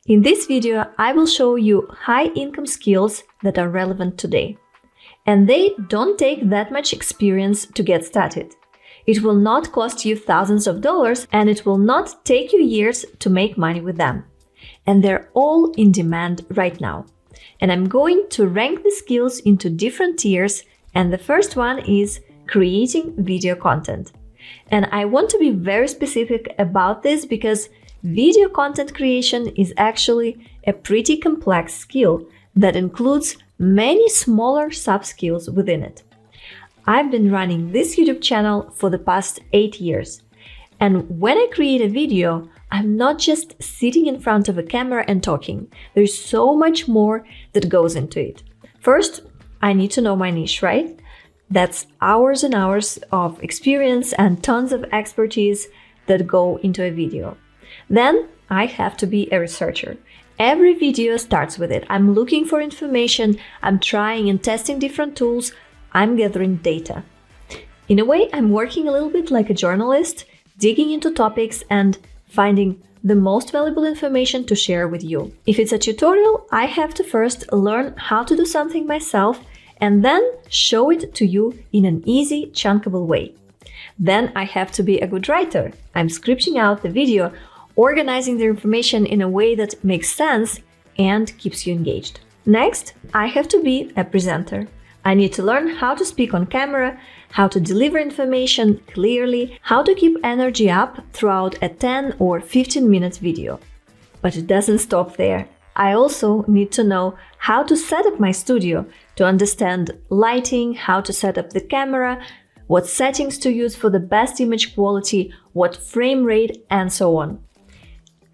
In this video, I will show you high-income skills that are relevant today. And they don't take that much experience to get started. It will not cost you thousands of dollars, and it will not take you years to make money with them. And they're all in demand right now. And I'm going to rank the skills into different tiers, and the first one is creating video content. And I want to be very specific about this because video content creation is actually a pretty complex skill that includes many smaller sub-skills within it. I've been running this YouTube channel for the past 8 years. And when I create a video, I'm not just sitting in front of a camera and talking. There's so much more that goes into it. First, I need to know my niche, right? That's hours and hours of experience and tons of expertise that go into a video. Then I have to be a researcher. Every video starts with it. I'm looking for information, I'm trying and testing different tools, I'm gathering data. In a way, I'm working a little bit like a journalist, digging into topics and finding the most valuable information to share with you. If it's a tutorial, I have to first learn how to do something myself and then show it to you in an easy, chunkable way. Then I have to be a good writer. I'm scripting out the video, organizing the information in a way that makes sense and keeps you engaged. Next, I have to be a presenter. I need to learn how to speak on camera, how to deliver information clearly, how to keep energy up throughout a 10 or 15-minute video. But it doesn't stop there. I also need to know how to set up my studio, to understand lighting, how to set up the camera, what settings to use for the best image quality, what frame rate, and so on.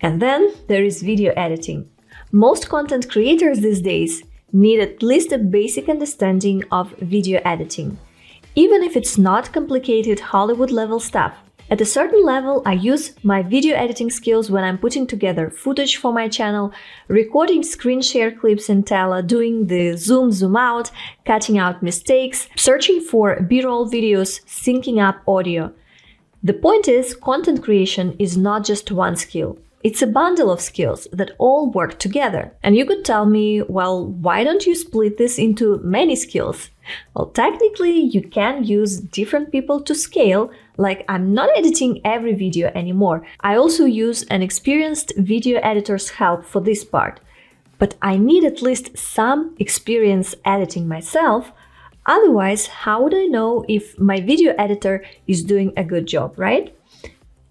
And then there is video editing. Most content creators these days need at least a basic understanding of video editing, even if it's not complicated Hollywood-level stuff. At a certain level, I use my video editing skills when I'm putting together footage for my channel, recording screen share clips in Tela, doing the zoom out, cutting out mistakes, searching for B-roll videos, syncing up audio. The point is, content creation is not just one skill. It's a bundle of skills that all work together. And you could tell me, well, why don't you split this into many skills? Well, technically, you can use different people to scale, like I'm not editing every video anymore. I also use an experienced video editor's help for this part. But I need at least some experience editing myself. Otherwise, how would I know if my video editor is doing a good job, right?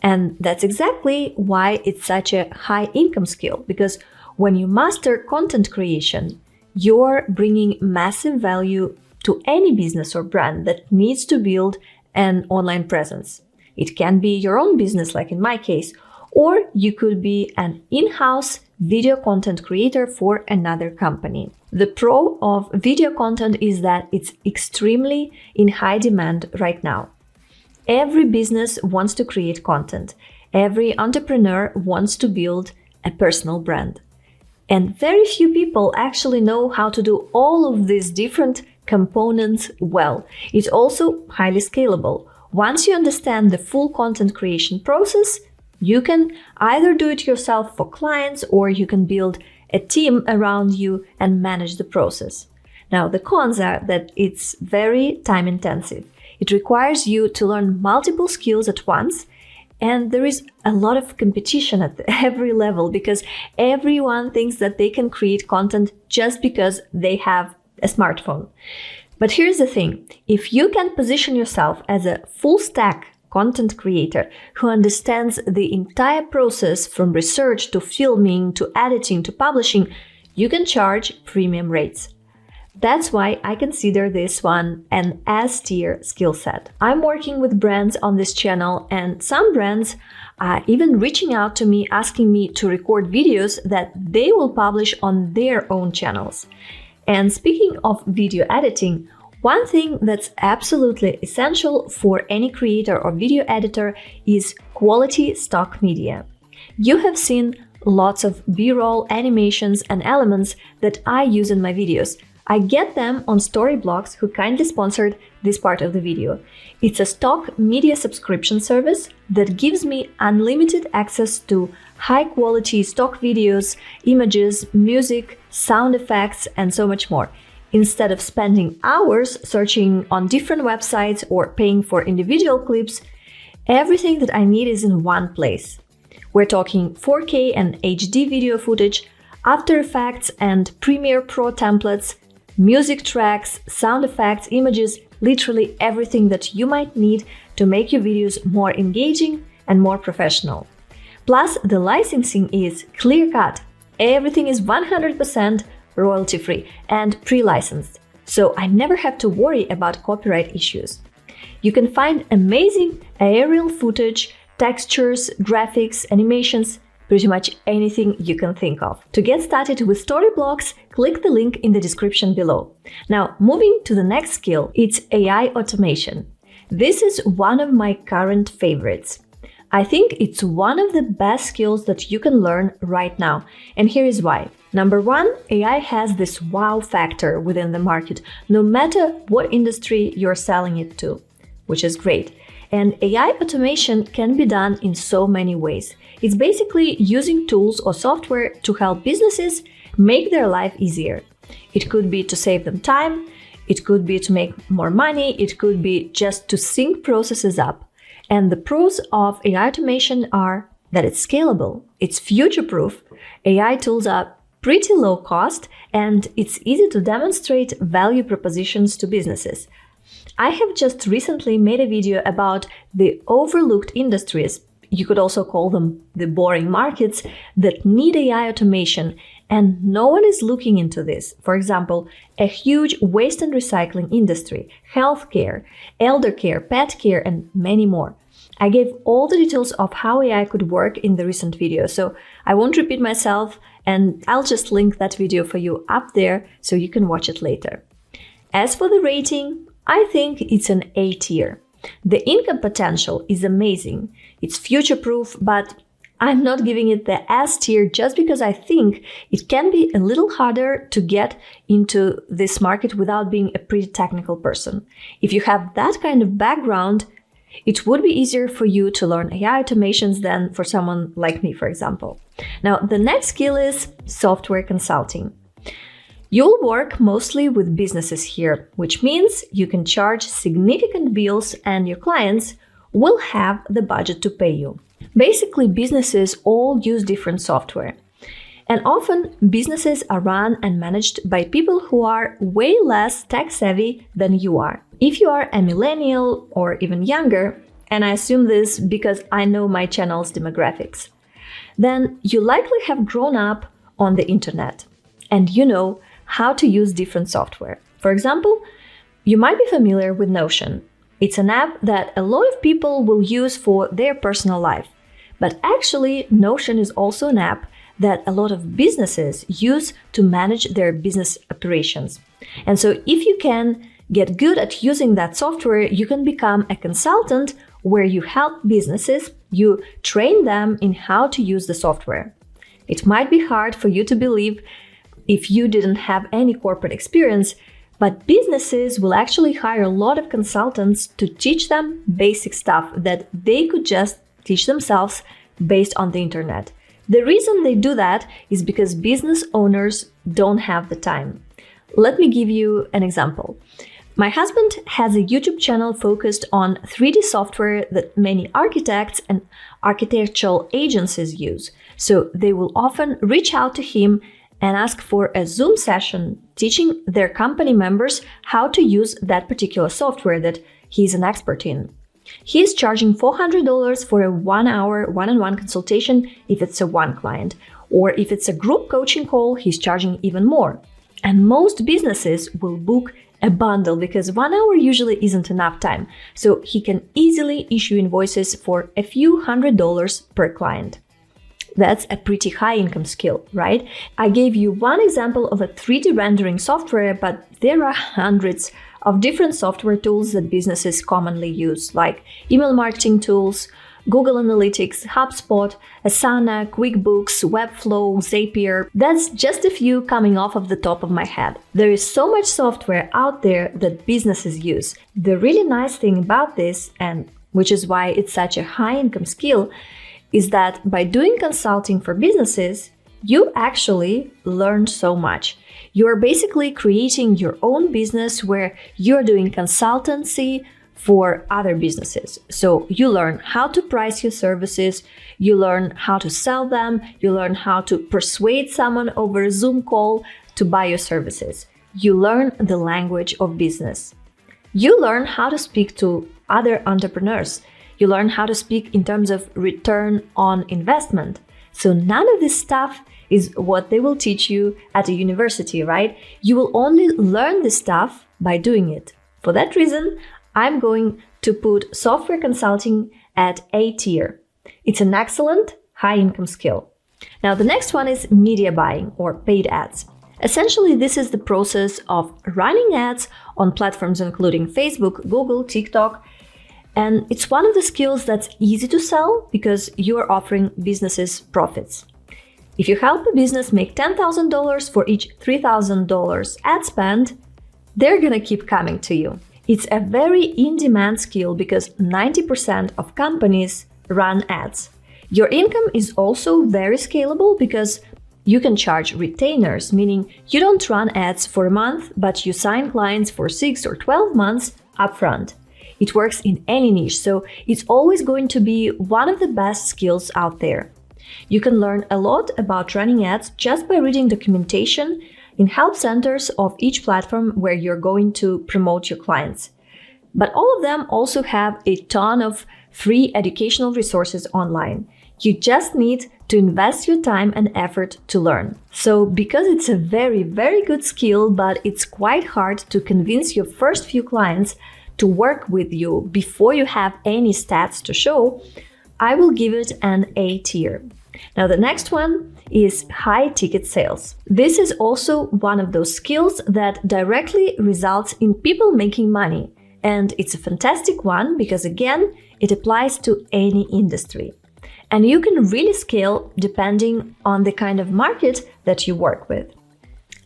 And that's exactly why it's such a high-income skill, because when you master content creation, you're bringing massive value to any business or brand that needs to build an online presence. It can be your own business, like in my case, or you could be an in-house video content creator for another company. The pro of video content is that it's extremely in high demand right now. Every business wants to create content. Every entrepreneur wants to build a personal brand. And very few people actually know how to do all of these different components well. It's also highly scalable. Once you understand the full content creation process, you can either do it yourself for clients or you can build a team around you and manage the process. Now, the cons are that it's very time intensive. It requires you to learn multiple skills at once, and there is a lot of competition at every level because everyone thinks that they can create content just because they have a smartphone. But here's the thing, if you can position yourself as a full-stack content creator who understands the entire process from research to filming to editing to publishing, you can charge premium rates. That's why I consider this one an S-tier skill set. I'm working with brands on this channel, and some brands are even reaching out to me asking me to record videos that they will publish on their own channels. And speaking of video editing, one thing that's absolutely essential for any creator or video editor is quality stock media. You have seen lots of B-roll animations and elements that I use in my videos. I get them on Storyblocks, who kindly sponsored this part of the video. It's a stock media subscription service that gives me unlimited access to high-quality stock videos, images, music, sound effects, and so much more. Instead of spending hours searching on different websites or paying for individual clips, everything that I need is in one place. We're talking 4K and HD video footage, After Effects and Premiere Pro templates, music tracks, sound effects, images, literally everything that you might need to make your videos more engaging and more professional. Plus, the licensing is clear-cut. Everything is 100% royalty-free and pre-licensed, so I never have to worry about copyright issues. You can find amazing aerial footage, textures, graphics, animations, pretty much anything you can think of. To get started with Storyblocks, click the link in the description below. Now, moving to the next skill, it's AI automation. This is one of my current favorites. I think it's one of the best skills that you can learn right now, and here is why. Number one, AI has this wow factor within the market, no matter what industry you're selling it to, which is great. And AI automation can be done in so many ways. It's basically using tools or software to help businesses make their life easier. It could be to save them time, it could be to make more money, it could be just to sync processes up. And the pros of AI automation are that it's scalable, it's future-proof, AI tools are pretty low cost, and it's easy to demonstrate value propositions to businesses. I have just recently made a video about the overlooked industries, you could also call them the boring markets, that need AI automation, and no one is looking into this. For example, a huge waste and recycling industry, healthcare, elder care, pet care, and many more. I gave all the details of how AI could work in the recent video, so I won't repeat myself, and I'll just link that video for you up there so you can watch it later. As for the rating, I think it's an A tier. The income potential is amazing. It's future-proof, but I'm not giving it the S tier just because I think it can be a little harder to get into this market without being a pretty technical person. If you have that kind of background, it would be easier for you to learn AI automations than for someone like me, for example. Now, the next skill is software consulting. You'll work mostly with businesses here, which means you can charge significant bills and your clients will have the budget to pay you. Basically, businesses all use different software. And often, businesses are run and managed by people who are way less tech-savvy than you are. If you are a millennial or even younger, and I assume this because I know my channel's demographics, then you likely have grown up on the internet and you know how to use different software. For example, you might be familiar with Notion. It's an app that a lot of people will use for their personal life. But actually, Notion is also an app that a lot of businesses use to manage their business operations. And so if you can get good at using that software, you can become a consultant where you help businesses, you train them in how to use the software. It might be hard for you to believe if you didn't have any corporate experience, but businesses will actually hire a lot of consultants to teach them basic stuff that they could just teach themselves based on the internet. The reason they do that is because business owners don't have the time. Let me give you an example. My husband has a YouTube channel focused on 3D software that many architects and architectural agencies use. So they will often reach out to him and ask for a Zoom session teaching their company members how to use that particular software that he's an expert in. He is charging $400 for a 1-hour one-on-one consultation if it's a one client, or if it's a group coaching call, he's charging even more. And most businesses will book a bundle because 1 hour usually isn't enough time, so he can easily issue invoices for a few $100s per client. That's a pretty high income skill, right? I gave you one example of a 3D rendering software, but there are hundreds of different software tools that businesses commonly use, like email marketing tools, Google Analytics, HubSpot, Asana, QuickBooks, Webflow, Zapier. That's just a few coming off of the top of my head. There is so much software out there that businesses use. The really nice thing about this, and which is why it's such a high income skill, is that by doing consulting for businesses, you actually learn so much. You're basically creating your own business where you're doing consultancy for other businesses. So you learn how to price your services, you learn how to sell them, you learn how to persuade someone over a Zoom call to buy your services. You learn the language of business. You learn how to speak to other entrepreneurs. You learn how to speak in terms of return on investment. So none of this stuff is what they will teach you at a university, right? You will only learn this stuff by doing it. For that reason, I'm going to put software consulting at A tier. It's an excellent high income skill. Now, the next one is media buying or paid ads. Essentially, this is the process of running ads on platforms including Facebook, Google, TikTok. And it's one of the skills that's easy to sell because you're offering businesses profits. If you help a business make $10,000 for each $3,000 ad spend, they're gonna keep coming to you. It's a very in-demand skill because 90% of companies run ads. Your income is also very scalable because you can charge retainers, meaning you don't run ads for a month, but you sign clients for 6 or 12 months upfront. It works in any niche, so it's always going to be one of the best skills out there. You can learn a lot about running ads just by reading documentation in help centers of each platform where you're going to promote your clients. But all of them also have a ton of free educational resources online. You just need to invest your time and effort to learn. So because it's a very, very good skill, but it's quite hard to convince your first few clients to work with you before you have any stats to show, I will give it an A tier. Now, the next one is high ticket sales. This is also one of those skills that directly results in people making money. And it's a fantastic one because, again, it applies to any industry. And you can really scale depending on the kind of market that you work with.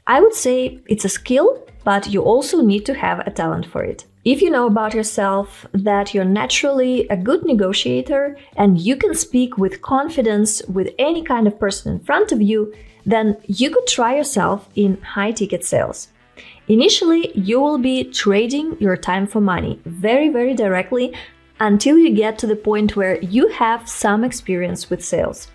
I would say it's a skill, but you also need to have a talent for it. If you know about yourself that you're naturally a good negotiator and you can speak with confidence with any kind of person in front of you, then you could try yourself in high-ticket sales. Initially, you will be trading your time for money very, very directly until you get to the point where you have some experience with sales.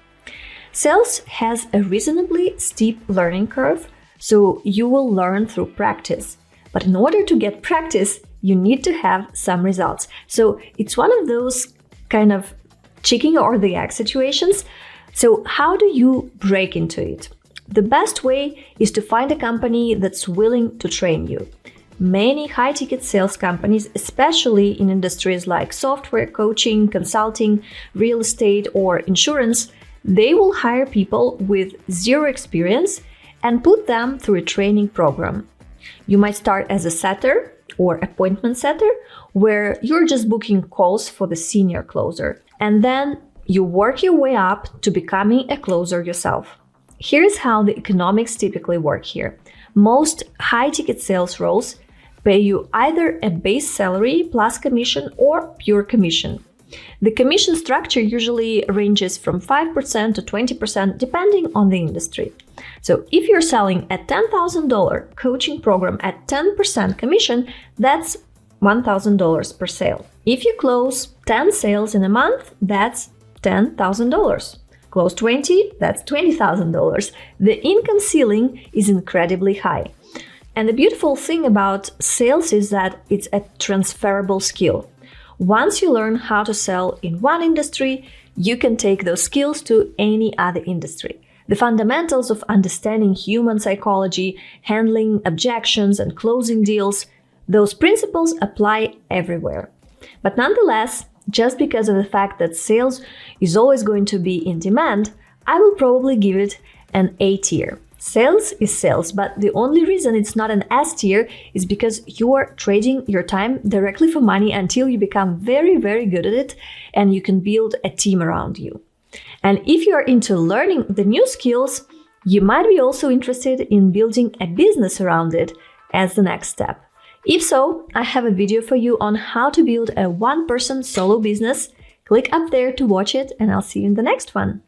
Sales has a reasonably steep learning curve, so you will learn through practice. But in order to get practice, you need to have some results. So it's one of those kind of chicken or the egg situations. So how do you break into it? The best way is to find a company that's willing to train you. Many high-ticket sales companies, especially in industries like software, coaching, consulting, real estate, or insurance, they will hire people with zero experience and put them through a training program. You might start as a setter or appointment setter, where you're just booking calls for the senior closer. And then you work your way up to becoming a closer yourself. Here's how the economics typically work here. Most high-ticket sales roles pay you either a base salary plus commission or pure commission. The commission structure usually ranges from 5% to 20% depending on the industry. So if you're selling a $10,000 coaching program at 10% commission, that's $1,000 per sale. If you close 10 sales in a month, that's $10,000. Close 20, that's $20,000. The income ceiling is incredibly high. And the beautiful thing about sales is that it's a transferable skill. Once you learn how to sell in one industry, you can take those skills to any other industry. The fundamentals of understanding human psychology, handling objections, and closing deals, those principles apply everywhere. But nonetheless, just because of the fact that sales is always going to be in demand, I will probably give it an A tier. Sales is sales, but the only reason it's not an S tier is because you are trading your time directly for money until you become very, very good at it and you can build a team around you. And if you are into learning the new skills, you might be also interested in building a business around it as the next step. If so, I have a video for you on how to build a one-person solo business. Click up there to watch it, and I'll see you in the next one.